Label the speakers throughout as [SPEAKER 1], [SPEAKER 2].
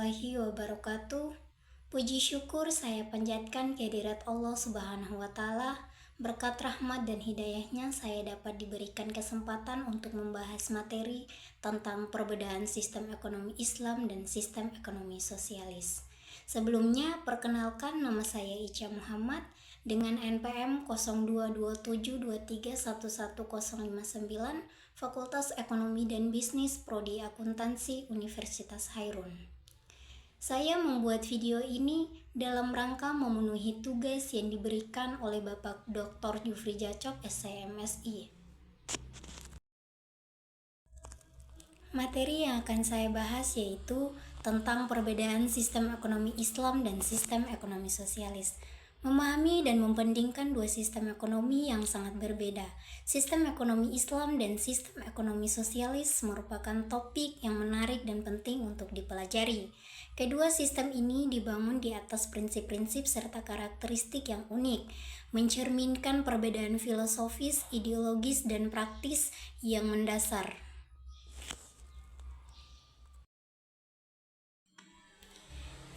[SPEAKER 1] warahmatullahi wabarakatuh. Puji syukur saya panjatkan kehadirat Allah Subhanahu wa Ta'ala. Berkat rahmat dan hidayahnya saya dapat diberikan kesempatan untuk membahas materi tentang perbedaan sistem ekonomi Islam dan sistem ekonomi sosialis. Sebelumnya, perkenalkan, nama saya Ica Muhammad dengan NPM 022723111059, Fakultas Ekonomi dan Bisnis Prodi Akuntansi Universitas Hairun. Saya membuat video ini dalam rangka memenuhi tugas yang diberikan oleh Bapak Dr. Jufri Jacok, SCMSI. Materi yang akan saya bahas yaitu tentang perbedaan sistem ekonomi Islam dan sistem ekonomi sosialis. Memahami dan membandingkan dua sistem ekonomi yang sangat berbeda. Sistem ekonomi Islam dan sistem ekonomi sosialis merupakan topik yang menarik dan penting untuk dipelajari. Kedua sistem ini dibangun di atas prinsip-prinsip serta karakteristik yang unik, mencerminkan perbedaan filosofis, ideologis, dan praktis yang mendasar.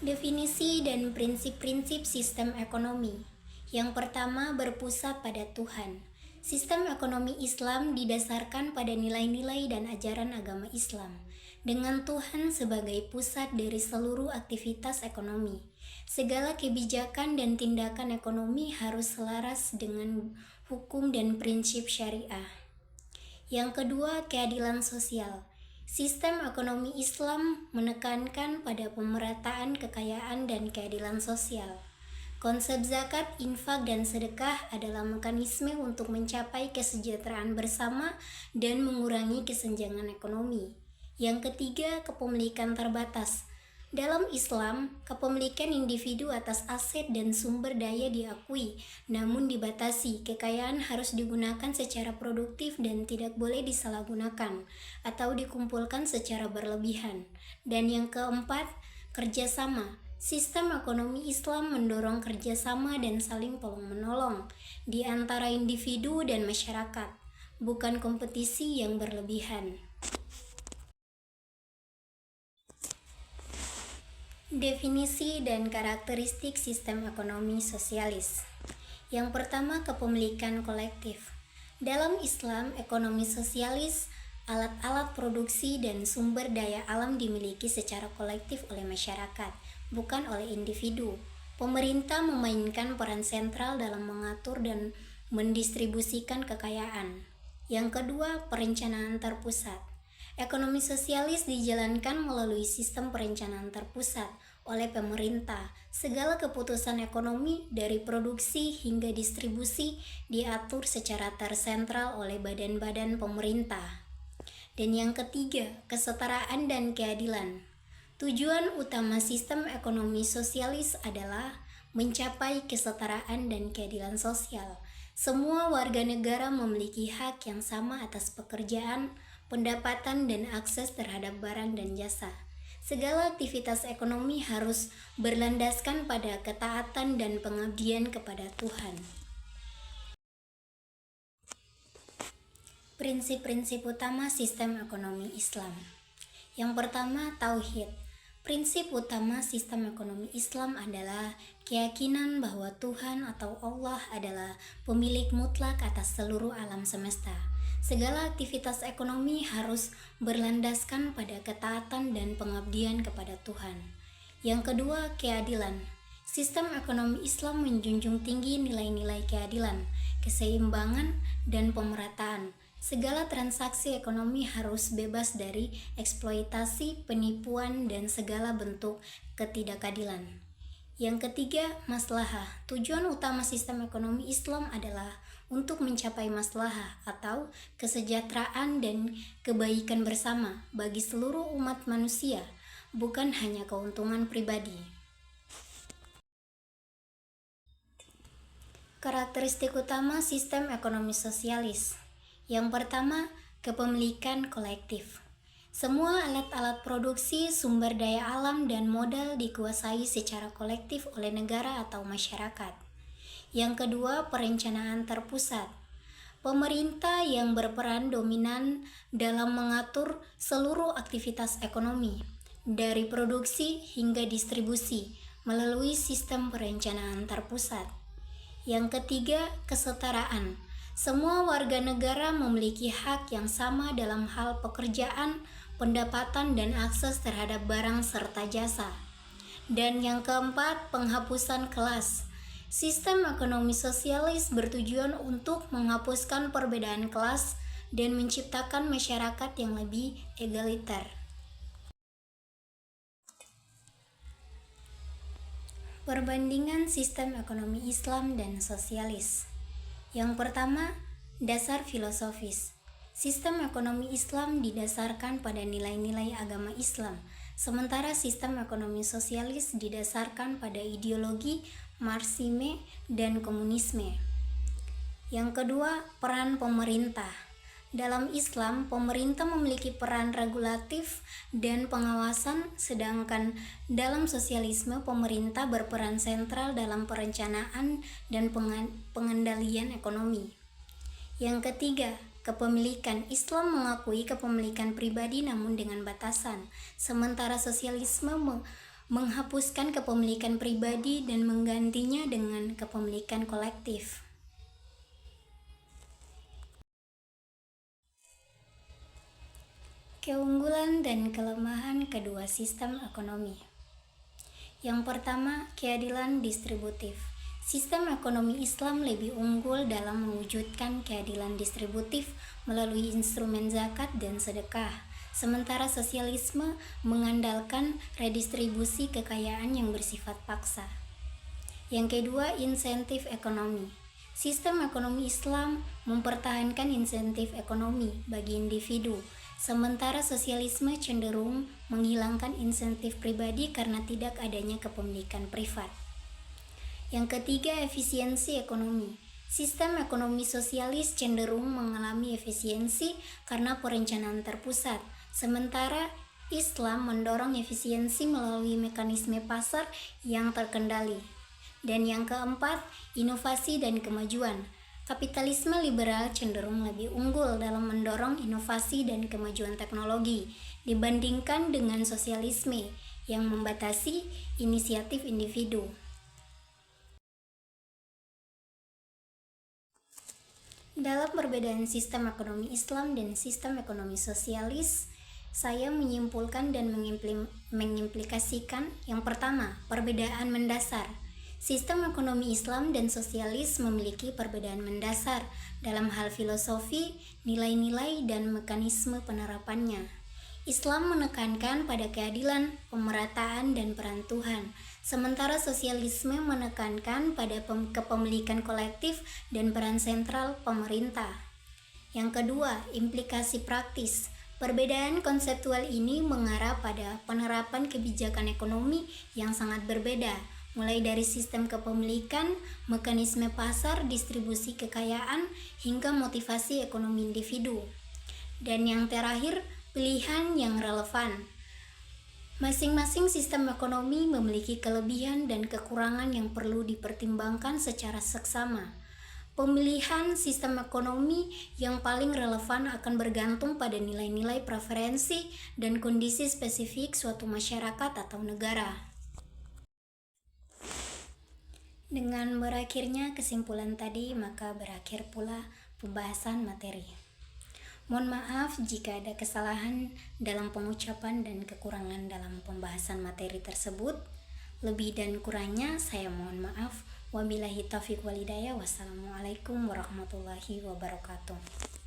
[SPEAKER 1] Definisi dan prinsip-prinsip sistem ekonomi. Yang pertama, berpusat pada Tuhan. Sistem ekonomi Islam didasarkan pada nilai-nilai dan ajaran agama Islam, dengan Tuhan sebagai pusat dari seluruh aktivitas ekonomi. Segala kebijakan dan tindakan ekonomi harus selaras dengan hukum dan prinsip syariah. Yang kedua, keadilan sosial. Sistem ekonomi Islam menekankan pada pemerataan kekayaan dan keadilan sosial. Konsep zakat, infak, dan sedekah adalah mekanisme untuk mencapai kesejahteraan bersama dan mengurangi kesenjangan ekonomi. Yang ketiga, kepemilikan terbatas. Dalam Islam, kepemilikan individu atas aset dan sumber daya diakui, namun dibatasi. Kekayaan harus digunakan secara produktif dan tidak boleh disalahgunakan atau dikumpulkan secara berlebihan. Dan yang keempat, kerjasama. Sistem ekonomi Islam mendorong kerjasama dan saling tolong-menolong di antara individu dan masyarakat, bukan kompetisi yang berlebihan. Definisi dan karakteristik sistem ekonomi sosialis. Yang pertama, kepemilikan kolektif. Dalam Islam, ekonomi sosialis, alat-alat produksi dan sumber daya alam dimiliki secara kolektif oleh masyarakat, bukan oleh individu. Pemerintah memainkan peran sentral dalam mengatur dan mendistribusikan kekayaan. Yang kedua, perencanaan terpusat. Ekonomi sosialis dijalankan melalui sistem perencanaan terpusat oleh pemerintah. Segala keputusan ekonomi dari produksi hingga distribusi diatur secara tersentral oleh badan-badan pemerintah. Dan yang ketiga, kesetaraan dan keadilan. Tujuan utama sistem ekonomi sosialis adalah mencapai kesetaraan dan keadilan sosial. Semua warga negara memiliki hak yang sama atas pekerjaan, pendapatan, dan akses terhadap barang dan jasa. Segala aktivitas ekonomi harus berlandaskan pada ketaatan dan pengabdian kepada Tuhan. Prinsip-prinsip utama sistem ekonomi Islam. Yang pertama, tauhid. Prinsip utama sistem ekonomi Islam adalah keyakinan bahwa Tuhan atau Allah adalah pemilik mutlak atas seluruh alam semesta. Segala aktivitas ekonomi harus berlandaskan pada ketaatan dan pengabdian kepada Tuhan. Yang kedua, keadilan. Sistem ekonomi Islam menjunjung tinggi nilai-nilai keadilan, keseimbangan, dan pemerataan. Segala transaksi ekonomi harus bebas dari eksploitasi, penipuan, dan segala bentuk ketidakadilan. Yang ketiga, maslahah. Tujuan utama sistem ekonomi Islam adalah untuk mencapai maslahah atau kesejahteraan dan kebaikan bersama bagi seluruh umat manusia, bukan hanya keuntungan pribadi. Karakteristik utama sistem ekonomi sosialis. Yang pertama, kepemilikan kolektif. Semua alat-alat produksi, sumber daya alam, dan modal dikuasai secara kolektif oleh negara atau masyarakat. Yang kedua, perencanaan terpusat. Pemerintah yang berperan dominan dalam mengatur seluruh aktivitas ekonomi. dari produksi hingga distribusi melalui sistem perencanaan terpusat. Yang ketiga, kesetaraan. Semua warga negara memiliki hak yang sama dalam hal pekerjaan, pendapatan, dan akses terhadap barang serta jasa. Dan yang keempat, penghapusan kelas. Sistem ekonomi sosialis bertujuan untuk menghapuskan perbedaan kelas dan menciptakan masyarakat yang lebih egaliter. Perbandingan sistem ekonomi Islam dan sosialis. Yang pertama, dasar filosofis. Sistem ekonomi Islam didasarkan pada nilai-nilai agama Islam, sementara sistem ekonomi sosialis didasarkan pada ideologi Marxisme dan komunisme. Yang kedua, peran pemerintah. Dalam Islam, pemerintah memiliki peran regulatif dan pengawasan, sedangkan dalam sosialisme pemerintah berperan sentral dalam perencanaan dan pengendalian ekonomi. Yang ketiga, kepemilikan. Islam mengakui kepemilikan pribadi namun dengan batasan, sementara sosialisme menghapuskan kepemilikan pribadi dan menggantinya dengan kepemilikan kolektif. Keunggulan dan kelemahan kedua sistem ekonomi. Yang pertama, keadilan distributif. Sistem ekonomi Islam lebih unggul dalam mewujudkan keadilan distributif melalui instrumen zakat dan sedekah, sementara sosialisme mengandalkan redistribusi kekayaan yang bersifat paksa. Yang kedua, insentif ekonomi. Sistem ekonomi Islam mempertahankan insentif ekonomi bagi individu, sementara sosialisme cenderung menghilangkan insentif pribadi karena tidak adanya kepemilikan privat. Yang ketiga, efisiensi ekonomi. Sistem ekonomi sosialis cenderung mengalami efisiensi karena perencanaan terpusat, sementara Islam mendorong efisiensi melalui mekanisme pasar yang terkendali. Dan yang keempat, inovasi dan kemajuan. Kapitalisme liberal cenderung lebih unggul dalam mendorong inovasi dan kemajuan teknologi dibandingkan dengan sosialisme yang membatasi inisiatif individu. Dalam perbedaan sistem ekonomi Islam dan sistem ekonomi sosialis, saya menyimpulkan dan mengimplikasikan yang pertama, perbedaan mendasar. Sistem ekonomi Islam dan sosialis memiliki perbedaan mendasar dalam hal filosofi, nilai-nilai, dan mekanisme penerapannya. Islam menekankan pada keadilan, pemerataan, dan peran Tuhan, sementara sosialisme menekankan pada kepemilikan kolektif dan peran sentral pemerintah. Yang kedua, implikasi praktis. Perbedaan konseptual ini mengarah pada penerapan kebijakan ekonomi yang sangat berbeda, mulai dari sistem kepemilikan, mekanisme pasar, distribusi kekayaan, hingga motivasi ekonomi individu. Dan yang terakhir, pilihan yang relevan. Masing-masing sistem ekonomi memiliki kelebihan dan kekurangan yang perlu dipertimbangkan secara seksama. Pemilihan sistem ekonomi yang paling relevan akan bergantung pada nilai-nilai preferensi dan kondisi spesifik suatu masyarakat atau negara. Dengan berakhirnya kesimpulan tadi, maka berakhir pula pembahasan materi. Mohon maaf jika ada kesalahan dalam pengucapan dan kekurangan dalam pembahasan materi tersebut. Lebih dan kurangnya saya mohon maaf. Wabillahi taufiq wal hidayah. Wassalamualaikum warahmatullahi wabarakatuh.